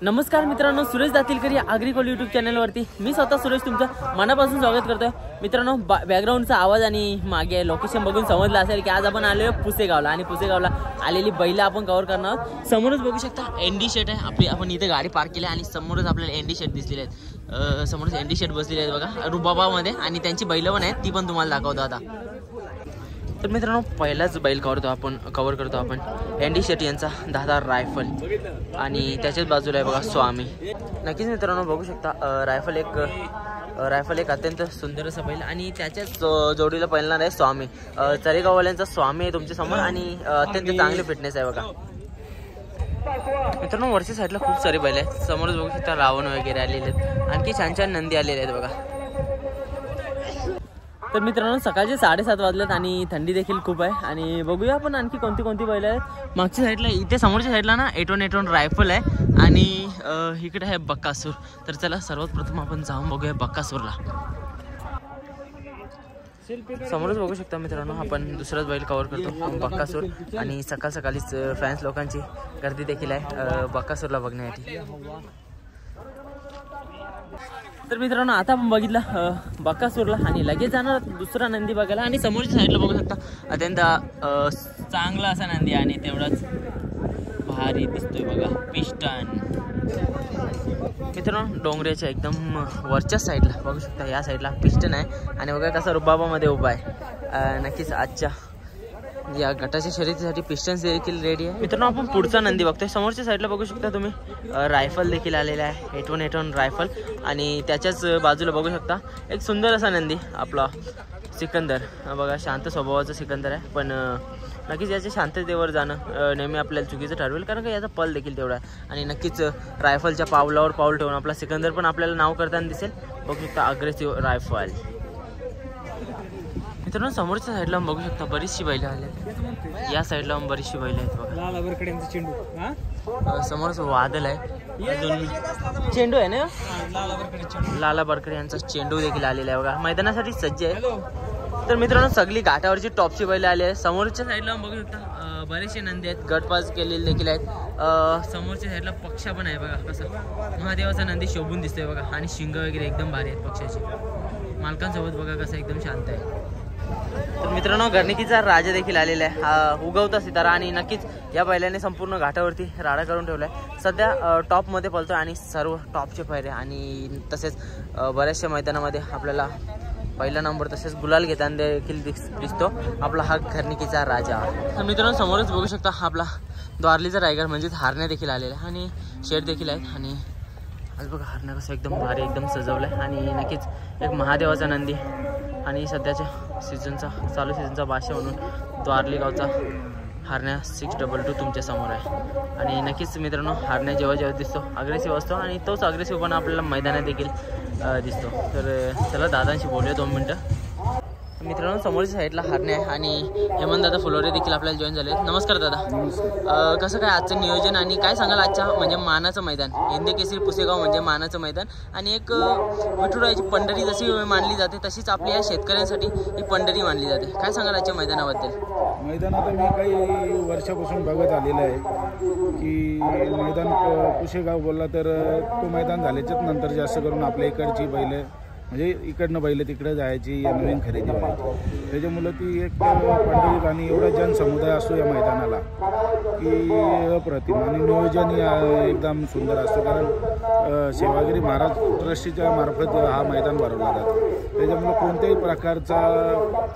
नमस्कार मित्रांनो, सुरेश दातीलकर या ॲग्रिकॉल यूट्यूब चॅनलवरती मी स्वतः सुरेश तुमचं मनापासून स्वागत करतोय। मित्रांनो, बॅकग्राऊंडचा आवाज आणि मागे लोकेशन बघून समजलं असेल की आज आपण आलेलो पुसेगावला आणि पुसेगावला आलेली बैल आपण कव्हर करणार आहोत। समोरच बघू शकता एनडी शेट आहे आपली, आपण इथे गाडी पार्क केली आणि समोरच आपल्याला एनडी शेट दिसलेले आहेत। समोरच एनडी शेट बसलेले आहेत बघा रुबाबामध्ये, आणि त्यांची बैल पण आहेत, ती पण तुम्हाला दाखवतो आता। तर मित्रांनो, पहिलाच बैल कव्हर करतो आपण एनडी शेट यांचा 10 रायफल, आणि त्याच्याच बाजूला आहे बघा स्वामी। नक्कीच मित्रांनो बघू शकता रायफल एक अत्यंत सुंदर असं बैल, आणि त्याच्याच जोडीला पहिला आहे स्वामी। चरेगाववाल्यांचा स्वामी आहे तुमच्या समोर, आणि अत्यंत चांगली फिटनेस आहे बघा। मित्रांनो, वरच्या साईडला खूप सारे बैल आहेत, समोरच बघू शकता रावण वगैरे आलेले आहेत, आणखी छान छान नंदी आलेले आहेत बघा। तर मित्रांनो, सकाळचे 7:30 वाजलेत आणि थंडी देखील खूप आहे, आणि बघूया आपण आणखी कोणती बैल आहेत। मागच्या साईडला इथे समोरच्या साईडला ना 8-1 रायफल आहे, आणि इकडे आहे बक्कासूर। तर चला सर्वात प्रथम आपण जाऊन बघूया बक्कासूरला। समोरच बघू शकता मित्रांनो, आपण दुसराच बैल कव्हर करतो बक्कासूर, आणि सकाळीच फॅन्स लोकांची गर्दी देखील आहे बक्कासूरला बघण्यासाठी। तर मित्रांनो, आता आपण बघितलं बक्कासूरला, आणि लगेच जाणार दुसरा नंदी बघायला। आणि समोरच्या साईडला बघू शकता अत्यंत चांगला असा नंदी, आणि तेवढाच भारी दिसतोय बघा पिस्टन। मित्रांनो, डोंगराच्या एकदम वरच्या साईडला बघू शकता या साईडला पिस्टन आहे, आणि बघा कसा रुबाबामध्ये उभा आहे। नक्कीच आजच्या या गटाच्या शर्यतीसाठी पिस्टन्स देखील रेडी आहे। मित्रांनो, आपण पुढचा नंदी बघतोय। समोरच्या साईडला बघू शकता तुम्ही रायफल देखील आलेला आहे, 8-1 रायफल, आणि त्याच्याच बाजूला बघू शकता एक सुंदर असा नंदी आपला सिकंदर बघा। शांत स्वभावाचा सिकंदर आहे, पण नक्कीच याच्या शांततेवर जाणं नेहमी आपल्याला चुकीचं ठरवेल, कारण का याचा पल देखील तेवढा आहे। आणि नक्कीच रायफलच्या पावलावर पाऊल ठेवून आपला सिकंदर पण आपल्याला नाव करताना दिसेल। बघू शकता अग्रेसिव्ह रायफल। मित्रांनो, समोरच्या साईडला बघू शकता बरीचशी बैल आले, या साईडला बरीचशी बैल आहेत बघा। समोरच वादल आहे, अजून चेंडू आहे ना, लाला बरकडे यांचा चेंडू देखील आलेला आहे बघा, मैदानासाठी सज्ज आहे। तर मित्रांनो, सगळी घाटावरची टॉपची बैल आली आहे। समोरच्या साईडला बघू शकता बरेचसे नंदी आहेत, गटपास केलेले देखील आहेत। समोरच्या साईडला पक्षा पण आहे बघा, कसा महादेवाचा नंदी शोभून दिसतोय बघा, आणि शिंग वगैरे एकदम भारी आहेत पक्षाची। मालकांसोबत बघा कसं एकदम शांत आहे। तर मित्रांनो, गर्णिकीचा राजा देखील आलेला आहे, हा उगवता सितारा, आणि नक्कीच या बैलाने संपूर्ण घाटावरती राडा करून ठेवला आहे। सध्या टॉपमध्ये पळतोय, आणि सर्व टॉपचे पैरे, आणि तसेच बऱ्याचशा मैदानामध्ये आपल्याला पहिला नंबर तसेच गुलाल घेताना देखील दिसतो आपला हा गर्णिकीचा राजा। तर मित्रांनो, समोरच बघू शकता आपला द्वारलीचा रायगड म्हणजेच हारण्या देखील आलेला आहे, आणि शेर देखील आहेत। आणि आज बघा हारण्या कसं एकदम भारी एकदम सजवलं आहे, आणि नक्कीच एक महादेवाचा नंदी, आणि सध्याच्या चालू सीझनचा बादशाह म्हणून द्वारली गावचा हारण्या 622 तुमच्या समोर आहे। आणि नक्कीच मित्रांनो, हारण्या जेव्हा दिसतो अग्रेसिव्ह असतो, आणि तोच अग्रेसिव्ह पण आपल्याला मैदानात देखील दिसतो। तर चला दादांशी बोलूया 2 मिनटं। मित्रांनो, समोरच्या साईडला हारण्या आहे, आणि हेमंत दादा फुलोरे देखील आपल्याला जॉईन झाले। नमस्कार दादा, कसं काय आजचं नियोजन, आणि काय सांगाल आजच्या म्हणजे मानाचं मैदान, हिंद केसरी पुसेगाव म्हणजे मानाचं मैदान, आणि एक विठुरायाची पंढरी जशी मानली जाते तशीच आपल्या या शेतकऱ्यांसाठी ही पंढरी मानली जाते। काय सांगाल आजच्या मैदानाबद्दल? मैदान आता मी काही वर्षापासून बघत आलेलं आहे की मैदान पुसेगाव बोलला तर तो मैदान झाल्याच्याच नंतर जास्त करून आपल्या इकडची बैल म्हणजे इकडनं बैल तिकडे जायची या नवीन खरेदी व्हायची, त्याच्यामुळं ती एक पंढरीत, आणि एवढा जनसमुदाय असतो या मैदानाला की अप्रतिम, आणि नियोजनही एकदम सुंदर असतो, कारण सेवागिरी महाराज ट्रस्टच्या मार्फत हा मैदान भरवला जातो। त्याच्यामुळं कोणत्याही प्रकारचा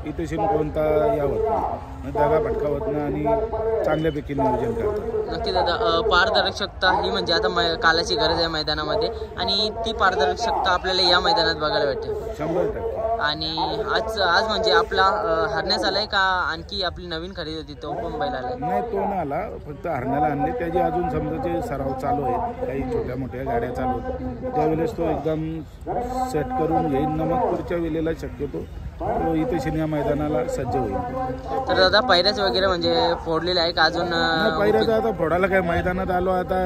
इथे कोणता या होत नाही, दगा फटका होत नाही, आणि चांगल्यापैकी नियोजन करतात। नक्की दादा, पारदर्शकता ही म्हणजे आता कालाची गरज आहे मैदानामध्ये, आणि ती पारदर्शकता आपल्याला या मैदानात बघायला भेटते 100%। आणि आज म्हणजे आपला हरण्यास आलाय का आणखी आपली नवीन खरेदी होती तो पण बैल आलाय? नाही, तो नाही आला, फक्त हरण्याला आणले, त्याचे अजून समजा जे सराव चालू आहेत, काही छोट्या मोठ्या गाड्या चालू आहेत, त्यावेळेस तो एकदम सेट करून घेईन ना, मग पुढच्या वेळेला शक्यतो तो इथे या मैदानाला सज्ज होईल. तर दादा पैऱ्याच वगैरे म्हणजे फोडलेले आहे का अजून? पैऱ्याचं आता फोडायला काय, मैदानात आलो आता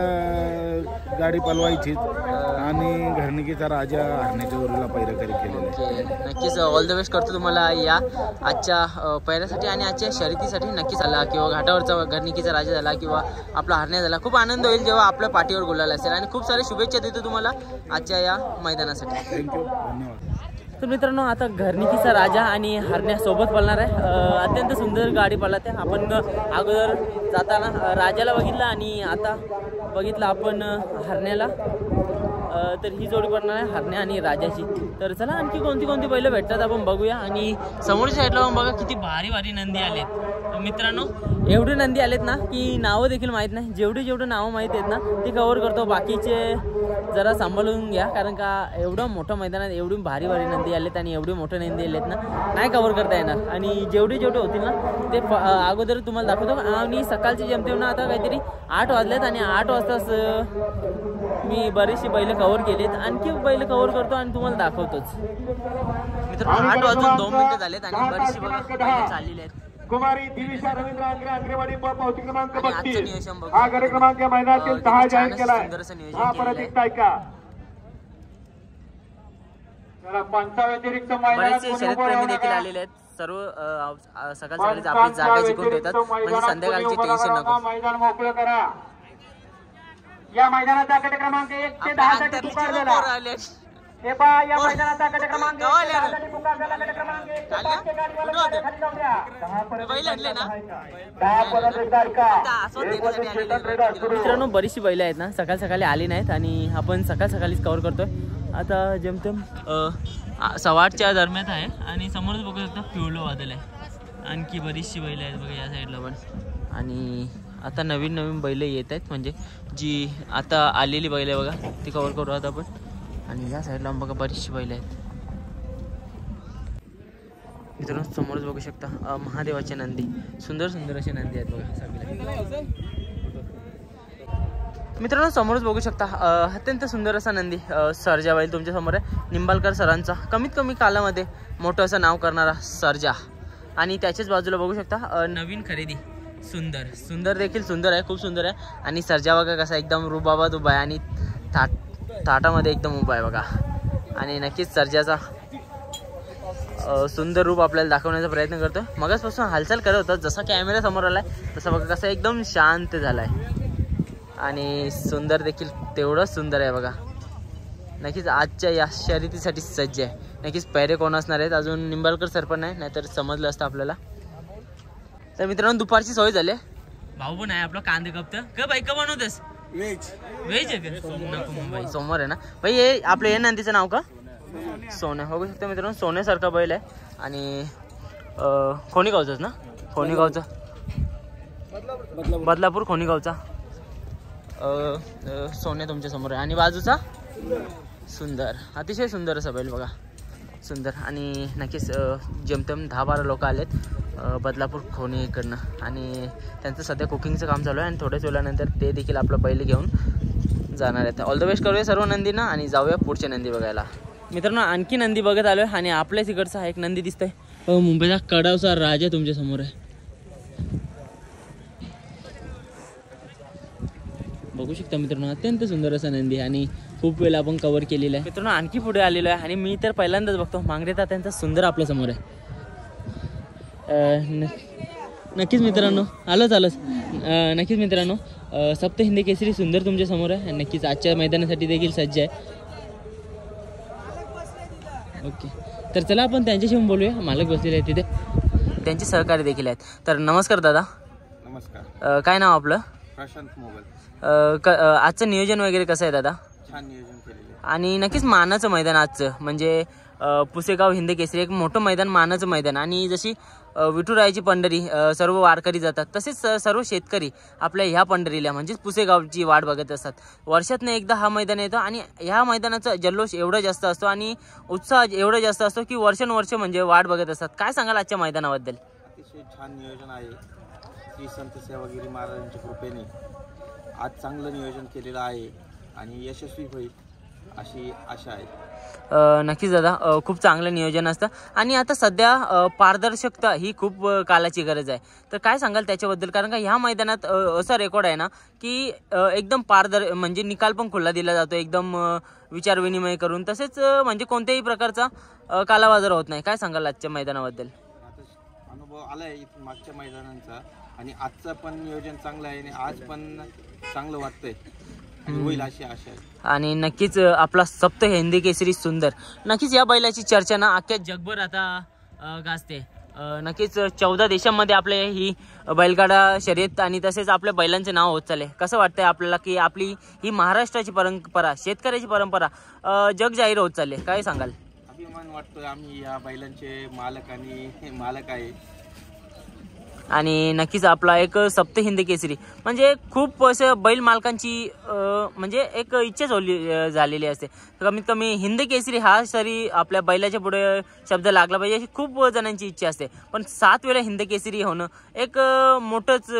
गाडी पलवायचीच आणि घरणिकीचा राजा हरण्याच्या वरूला पैरेकरी केलेला आहे. नक्कीच ऑल द बेस्ट करतो तुम्हाला या आजच्या पैऱ्यासाठी आणि आजच्या शर्यतीसाठी. नक्कीच आला किंवा घाटावरचा घरणिकीचा राजा झाला किंवा आपला हरण्या झाला, खूप आनंद होईल जेव्हा आपल्या पाठीवर गुलाल असेल. आणि खूप साऱ्या शुभेच्छा देतो तुम्हाला आजच्या या मैदानासाठी. थँक्यू, धन्यवाद. तर मित्रांनो आता घरणिकीचा राजा आणि हरण्या सोबत पळणार आहे. अत्यंत सुंदर गाडी पळते. आपण अगोदर जाताना राजाला बघितलं आणि आता बघितलं आपण हरण्याला. तर ही जोडी पडणार आहे हरण्या आणि राजाची. तर चला आणखी कोणती कोणती बैलं भेटतात आपण बघूया. आणि समोरच्या साईडला बघा किती भारी भारी नंदी आलेत. तर मित्रांनो एवढे नंदी आलेत ना की नावं देखील माहीत नाही. जेवढे नावं माहीत आहेत ना ते कव्हर करतो. बाकीचे जरा सांभाळून घ्या, कारण का एवढं मोठं मैदानात एवढी भारी भारी नंदी आलेत आणि एवढे मोठे नंदी आलेत ना नाही कव्हर करता येणार. आणि जेवढे होतील ना ते अगोदर तुम्हाला दाखवतो. आणि सकाळचे जमते ना आता काहीतरी 8 वाजलेत आणि 8 वाजताच मी बरीचशी बैलं कव्हर केलीत. आणखी बैलं कव्हर करतो आणि तुम्हाला दाखवतोच. मित्रांनो 8 वाजून 2 मिनिटं झालेत आणि बरीचशी बैलं चाललेली आहेत. कुमारी दिविशा रवींद्र आंग्रे आंग्रेवाडी पावती क्रमांक 32. हा हा गड क्रमांक मैदानातील 10 जाहीर केला आहे. हा परत एक ऐका. चला 5 व्यतिरिक्त बरेचसे शर्यतप्रेमी देखील आलेले आहेत. सर्व सकाळ सकाळीच आपली जागा जिंकून ठेवतात म्हणजे संध्याकाळची टेन्शन नको. मैदान मोकळं करा. या मैदानाचा गट क्रमांक 1 ते 10 साठी पुकार झाला. हे पहा या मैदानाचा गट क्रमांक 1 ते 10 साठी पुकार झाला. गट क्रमांक 1 ते 5 च्या गाडीवाला खाली जाऊ द्या. 10 परत एक तारखा. मित्रांनो बरीचशी बैलं आहेत ना सकाळ सकाळी आली नाहीत आणि आपण सकाळ सकाळीच कव्हर करतोय. आता जेमतेम 8:15च्या दरम्यान आहे आणि समोरच बघू शकता पिवलो वादल आहे. आणखी बरीचशी बैलं आहेत बघा या साईडला पण. आणि आता नवीन बैलं येत आहेत म्हणजे जी आता आलेली बैलं आहे बघा ती कव्हर करू आता आपण. आणि या साईडला बघा बरीचशी बैलं आहेत. मित्रांनो समोरच बघू शकता महादेवाचे नंदी. सुंदर असे नंदी आहेत बघा सगळे. मित्रांनो समोरच बघू शकता अत्यंत सुंदर असा नंदी सर्जा बैल तुमच्या समोर आहे. निंबाळकर सरांचा कमीत कमी कालामध्ये मोठं असं नाव करणारा सर्जा. आणि त्याच्याच बाजूला बघू शकता नवीन खरेदी सुंदर देखील सुंदर आहे, खूप सुंदर आहे. आणि सर्जा बघा कसा एकदम रुबाबात उभा आहे आणि थाटामध्ये एकदम उभा आहे बघा. आणि नक्कीच सर्जाचा सुंदर रूप आपल्याला दाखवण्याचा प्रयत्न करतो. मगाचपासून हालचाल करत होता, जसा कॅमेरा समोर आलाय तसा बघा कसा एकदम शांत झालाय. आणि सुंदर देखील तेवढंच सुंदर आहे बघा. नक्कीच आजच्या या शर्यतीसाठी सज्ज आहे. नक्कीच पैरे कोण असणार आहेत अजून निंबाळकर सर पण नाही, नाहीतर समजलं असतं आपल्याला. तर मित्रांनो दुपारची सोय झाली. भाऊ पण आहे आपला कांदे कपतं का बाई का बनवतेस? व्हेज आहे का? नको बाई सोमवार आहे ना बाई. हे आपलं हे नंदीचं नाव का? सोन्या. बघू शकता मित्रांनो सोन्यासारखा बैल आहे. आणि खोनीगावचाच ना? खोनीगावचा बदलापूर खोनीगावचा सोन्या तुमच्या समोर आहे. आणि बाजूचा सुंदर, अतिशय सुंदर असा बैल बघा सुंदर. आणि नक्कीच जेमतेम 10-12 लोक आलेत बदलापूर खोनी इकडनं. आणि त्यांचं सध्या कुकिंगचं काम चालू आहे आणि थोड्याच वेळानंतर ते देखील आपलं बैल घेऊन जाणार आहेत. ऑल द बेस्ट करूया सर्व नंदींना आणि जाऊया पुढच्या नंदी बघायला. मित्रांनो आणखी नंदी बघत आलोय आणि आपल्याच इकडचा हा एक नंदी दिसतोय मुंबईचा कडावचा राजा तुमच्या समोर आहे. बघू शकता मित्रांनो अत्यंत सुंदर असा नंदी आणि खूप वेळा आपण कव्हर केलेला आहे. मित्रांनो आणखी पुढे आलेलो आहे आणि मी तर पहिल्यांदाच बघतो. मांगरे तात्यांचा सुंदर आपल्या समोर आहे. नक्कीच मित्रांनो आलोच नक्कीच मित्रांनो सप्त हिंदी केसरी सुंदर तुमच्या समोर आहे. नक्कीच आजच्या मैदानासाठी देखील सज्ज आहे. ओके तर चला आपण त्यांच्याशी बोलूया. मालक बसलेले आहेत तिथे, त्यांचे सहकारी देखील आहेत. तर नमस्कार दादा. नमस्कार. काय नाव आपलं? प्रशांत मोगल. आजचं नियोजन वगैरे कसं आहे दादा? छान नियोजन केलेलं आहे. आणि नक्कीच मानाचं मैदान आजचं म्हणजे पुसेगाव हिंद केसरी एक मोठं मैदान, मानाचं मैदान. आणि जशी विठुरायाची पंढरी सर्व वारकरी जातात तसेच सर्व शेतकरी आपल्या ह्या पंढरीला म्हणजेच पुसेगावची वाट बघत असतात. वर्षातनं एकदा हा मैदान येतो आणि ह्या मैदानाचा जल्लोष एवढा जास्त असतो आणि उत्साह एवढा जास्त असतो की वर्षानुवर्ष म्हणजे वाट बघत असतात. काय सांगाल आजच्या मैदानाबद्दल? अतिशय छान नियोजन आहे. श्री संत सेवागिरी महाराजांच्या कृपेने आज चांगलं नियोजन केलेलं आहे आणि यशस्वी होईल अशी आशा आहे. नक्कीच दादा, खूप चांगलं नियोजन असतं आणि आता सध्या पारदर्शकता ही खूप कालाची गरज आहे. तर काय सांगाल त्याच्याबद्दल? कारण का ह्या मैदानात असा रेकॉर्ड आहे ना की एकदम म्हणजे निकाल पण खुला दिला जातो, एकदम विचार विनिमय करून, तसेच म्हणजे कोणत्याही प्रकारचा कालाबाजार होत नाही. काय सांगाल आजच्या मैदानाबद्दल? आता अनुभव आला आहे इथून मागच्या मैदानांचा आणि आजचं पण नियोजन चांगलं आहे आणि आज पण चांगलं वाटतंय, होईल अशी आशा आहे. आणि नक्कीच आपला सप्त हिंदी केसरी सुंदर, नक्कीच या बैलाची चर्चा ना अख्ख्या जगभर आता गाजते. नक्कीच 14 देशांमध्ये आपले ही बैलगाडा शर्यत आणि तसेच आपल्या बैलांचे नाव होत चालले. कसं वाटतंय आपल्याला की आपली ही महाराष्ट्राची परंपरा, शेतकऱ्याची परंपरा जग जाहीर होत चालले? काय सांगाल? अभिमान वाटतोय, आम्ही या बैलांचे मालक आहे. आणि नक्कीच आपला एक सप्त हिंदी केसरी म्हणजे खूप असं बैल मालकांची म्हणजे एक इच्छाच झालेली असते. कमीत कमी हिंदी केसरी हा तरी आपल्या बैलाच्या पुढे शब्द लागला पाहिजे अशी खूप जणांची इच्छा असते. पण 7 वेळा हिंदी केसरी होणं एक मोठंच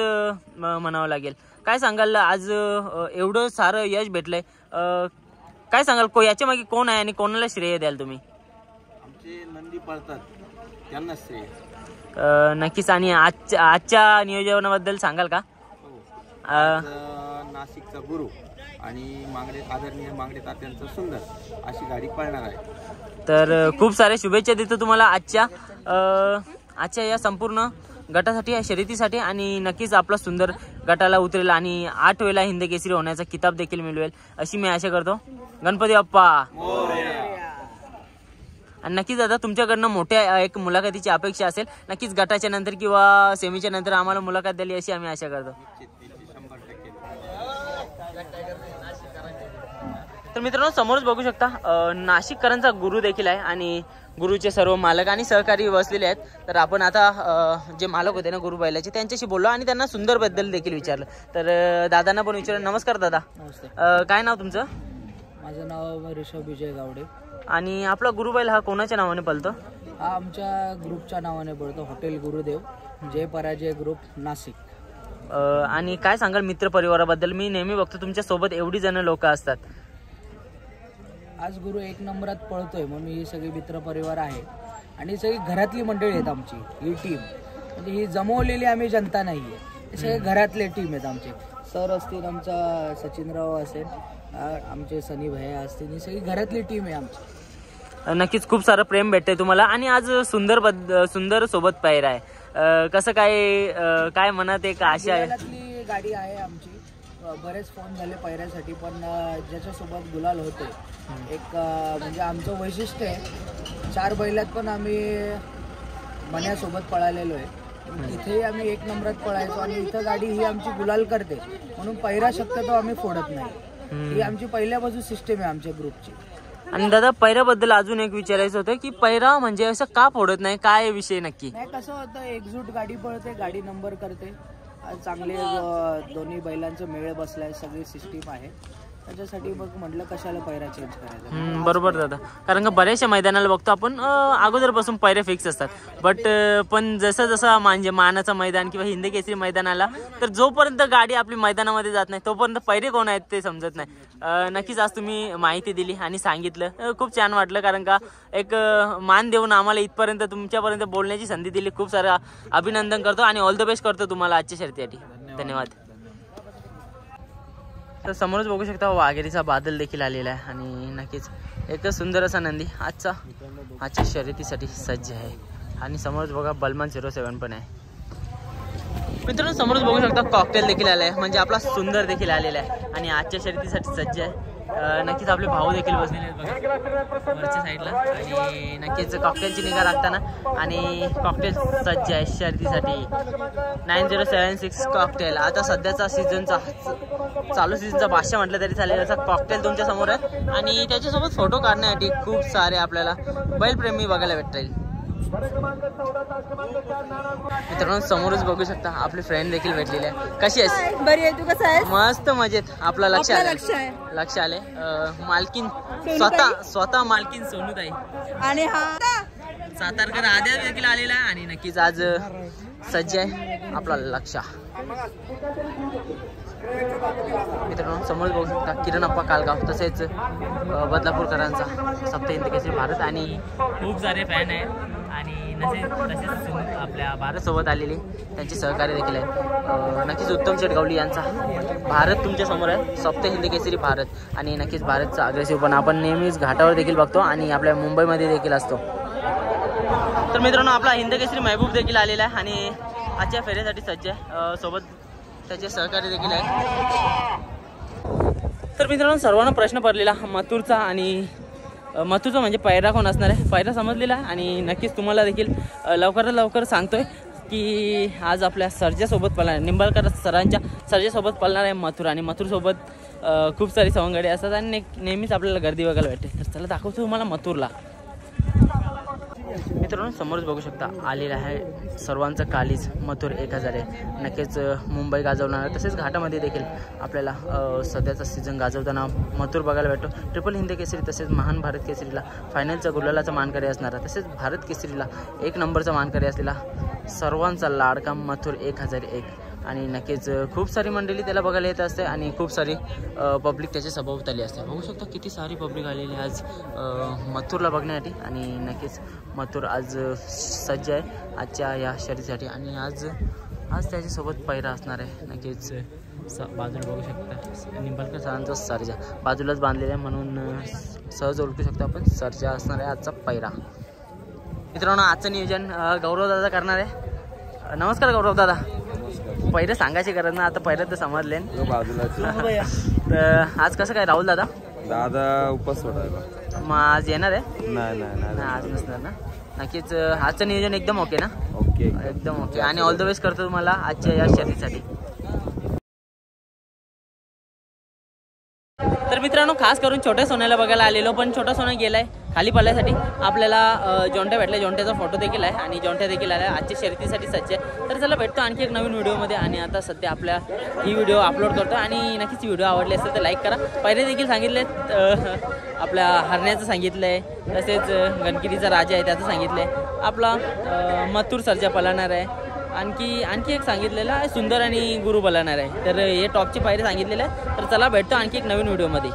म्हणावं लागेल. काय सांगाल आज एवढं सारं यश भेटलंय, काय सांगाल याच्या मागे कोण आहे आणि कोणाला श्रेय द्याल तुम्ही? आमचे नंदी पळतात त्यांनाच श्रेय. नक्कीच. आणि आजच्या नियोजनाबद्दल सांगाल का? नाशिकचा गुरु आणि आदरणीय मांगडे तात्यांचं सुंदर अशी गाडी पळणार आहे. तर खूप साऱ्या शुभेच्छा देतो तुम्हाला आजच्या या संपूर्ण गटासाठी, या शर्यतीसाठी. आणि नक्कीच आपला सुंदर गटाला उतरेल आणि 8 वेळा हिंद केसरी होण्याचा किताब देखील मिळवेल अशी मी आशा करतो. गणपती बाप्पा. आणि नक्कीच दादा तुमच्याकडनं मोठ्या एक मुलाखतीची अपेक्षा असेल, नक्कीच गटाच्या नंतर किंवा सेमीच्या नंतर आम्हाला मुलाखत द्याली अशी आम्ही आशा करतो. तर मित्रांनो समोरच बघू शकता नाशिककरांचा गुरु देखील आहे आणि गुरुचे सर्व मालक आणि सहकारी बसलेले आहेत. तर आपण आता जे मालक होते ना गुरु बैलाचे त्यांच्याशी बोललो आणि त्यांना सुंदर बद्दल देखील विचारलं. तर दादांना पण विचारलं. नमस्कार दादा. नमस्ते. काय नाव तुमचं? माझं नाव ऋषभ विजय गावडे. आणि आपला गुरुबैल हा कोणाच्या नावाने पळतो? हा आमच्या ग्रुपच्या नावाने पळतो, हॉटेल गुरुदेव जय पराजय ग्रुप नाशिक. आणि काय सांगाल मित्र परिवाराबद्दल? मी नेहमी बघतो तुमच्या सोबत एवढी जण लोक असतात. आज गुरु 1 नंबरात पळतोय म्हणून ही सगळी मित्र परिवार आहे आणि सगळी घरातली मंडळी आहेत आमची. ही टीम म्हणजे ही जमवलेली आम्ही जनता नाही आहे, हे सगळे घरातले टीम आहेत आमचे. सर असतील, आमचा सचिनराव असेल, आमचे सनी भैया असतील, ही सगळी घरातली टीम आहे आमची. नक्कीच खूप सारं प्रेम भेटतंय तुम्हाला. आणि आज सुंदर सोबत पायरा आहे, कसं काय मनात एक आशा आहे? गाडी आहे आमची, बरेच फोन झाले पायऱ्यासाठी, पण ज्याच्यासोबत गुलाल होते एक म्हणजे आमचं वैशिष्ट्य आहे. 4 बैलात पण आम्ही मण्यासोबत पळालेलो आहे, तिथेही आम्ही 1 नंबरात पळायचो आणि इथं गाडी ही आमची गुलाल करते म्हणून पायरा शक्यतो आम्ही फोडत नाही. ही आमची पहिल्यापासून सिस्टीम आहे आमच्या ग्रुपची. आणि दादा पैऱ्याबद्दल अजून एक विचारायचं होतं की पैरा म्हणजे असं का फोडत नाही, काय विषय नक्की? नाही, कसं होतं एकजूट गाडी पळते, गाडी नंबर करते, चांगले दोन्ही बैलांचं मेळ बसलाय, सगळी सिस्टीम आहे, त्याच्यासाठी मग म्हटलं कशाला पैरा चेंज करायचा. बरोबर दादा, कारण का बऱ्याचशा मैदानाला बघतो आपण अगोदरपासून पैरे फिक्स असतात, पण जसं जसं म्हणजे मानाचं मैदान किंवा हिंदी केसरी मैदान आला तर जोपर्यंत गाडी आपली मैदानामध्ये जात नाही तोपर्यंत पैरे कोण आहेत ते समजत नाही. नक्कीच आज तुम्ही माहिती दिली आणि सांगितलं, खूप छान वाटलं, कारण का एक मान देऊन आम्हाला इथपर्यंत तुमच्यापर्यंत बोलण्याची संधी दिली. खूप सारं अभिनंदन करतो आणि ऑल द बेस्ट करतो तुम्हाला आजच्या शर्यतीसाठी. धन्यवाद. तर समोरच बघू शकता वाघेरीचा बादल देखील आलेला आहे आणि नक्कीच एक सुंदर असा नंदी आजच्या शर्यतीसाठी सज्ज आहे. आणि समोरच बघा बलमान 07 पण आहे. मित्रांनो समोरच बघू शकता कॉकटेल देखील आलाय, म्हणजे आपला सुंदर देखील आलेला आहे आणि आजच्या शर्यतीसाठी सज्ज आहे. नक्कीच आपले भाऊ देखील बसलेले आहेत बघा वरच्या साईडला, आणि नक्कीच कॉकटेलची निगा राखताना आणि कॉकटेल सज्ज आहे शर्यतीसाठी. 9076 कॉकटेल आता सध्याचा सीझनचा चालू सीझनचा भाष्य म्हटलं तरी चालेल असा कॉकटेल तुमच्या समोर आहे. आणि त्याच्यासोबत फोटो काढण्यासाठी खूप सारे आपल्याला बैलप्रेमी बघायला भेटतील. मित्रांनो समोरच बघू शकता आपली फ्रेंड देखील भेटलेली आहे. कशी आहेस? बरी आहे, तू कसा आहेस? मस्त मजेत. आपला लक्ष आले मालकीन स्वतः मालकीन सोनूताई आणि हा सातारकर आद्या देखील आलेला आहे आणि नक्कीच आज सज्ज आहे आपला लक्ष. मित्रांनो समोर बघू शकता किरण अप्पा कालगाव, तसेच बदलापूरकरांचा सप्त हिंद केसरी भारत आणि खूप सारे फॅन आहेत आणि तसेच आपल्या भारतसोबत आलेले त्यांचे सहकारी देखील आहेत. नक्कीच उत्तम शेटगावली यांचा भारत तुमच्या समोर आहे, सप्त हिंद केसरी भारत आणि नक्कीच भारतचा अग्रेसिव्ह पण आपण नेहमीच घाटावर देखील बघतो आणि आपल्या मुंबईमध्ये देखील असतो. तर मित्रांनो आपला हिंद केसरी महबूब देखील आलेला आहे आणि आजच्या फेरीसाठी सज्ज आहे, सोबत त्याचे सहकारी देखील आहेत. तर मित्रांनो सर्वांना प्रश्न पडलेला मथुरचा आणि मथुरचा म्हणजे पायरा कोण असणार आहे. पायरा समजलेला आहे आणि नक्कीच तुम्हाला देखील लवकरात लवकर सांगतोय की आज आपल्या सर्जासोबत पळणार निंबाळकर सरांच्या सर्जासोबत पळणार आहे मथुर आणि मथुरसोबत खूप सारी सवंगडी असतात आणि नेहमीच आपल्याला गर्दी बघायला भेटते. तर चला दाखवतो तुम्हाला मथुरला. मित्रांनो समोरच बघू शकता आलेला आहे सर्वांचं कालीज मथुर 1000 आहे. नक्कीच मुंबई गाजवणार, तसेच घाटामध्ये देखील आपल्याला सध्याचा सीझन गाजवताना मथुर बघायला भेटतो. ट्रिपल हिंद केसरी तसेच महान भारत केसरीला फायनलचा गुलालाचा मानकरी असणारा, तसेच भारत केसरीला 1 नंबरचा मानकरी असलेला सर्वांचा लाडका मथुर 1001 आणि नक्कीच खूप सारी मंडळी त्याला बघायला येत असते आणि खूप सारी पब्लिक त्याच्या सभोवताली असते. बघू शकता किती सारी पब्लिक आलेली आज मथुरला बघण्यासाठी आणि नक्कीच मथुर आज सज्ज आहे आजच्या या शर्यतीसाठी आणि आज त्याच्यासोबत पैरा असणार आहे. नक्कीच बाजूला बघू शकता निंबाळकर सरांचा सर्जा बाजूलाच बांधलेला आहे म्हणून सहज ओळखू शकतो आपण सर्जा असणार आहे आजचा पैरा. मित्रांनो आजचं नियोजन गौरव दादा करणार आहे. नमस्कार गौरव दादा. पहिलं सांगायची गरज ना, आता पहिलं तर समजले तर आज कसं काय राहुल दादा उपास सोडायला मग आज येणार आहे? नाही आज नसणार ना. नक्कीच आजचं नियोजन एकदम ओके ना? ओके एकदम ओके आणि ऑल द बेस्ट करतो तुम्हाला आजच्या या शर्यतीसाठी. तर मित्रांनो खास करून छोट्या सोन्याला बघायला आलेलो, पण छोटा सोना गेलाय खाली पडल्यासाठी. आपल्याला जोंट्या भेटल्या, जोंट्याचा फोटो देखील आहे आणि जोंट्या देखील आल्या आजच्या शर्यतीसाठी सज्ज आहे. तर चला भेटतो आणखी एक नवीन व्हिडिओमध्ये आणि आता सध्या आपल्या ही व्हिडिओ अपलोड करतो आणि नक्कीच व्हिडिओ आवडली असेल तर लाईक करा. पहिले देखील सांगितले आपल्या हरण्याचं सांगितलं आहे, तसेच गणकिरीचा राजा आहे त्याचं सांगितलं आहे, आपला मथुर सर्जा पळणार आहे, आणखी एक सांगितलेलं आहे सुंदर आणि गुरु पळणार आहे. तर हे टॉपची पायरी सांगितलेलं आहे. तर चला भेटतो आणखी एक नवीन व्हिडिओमध्ये.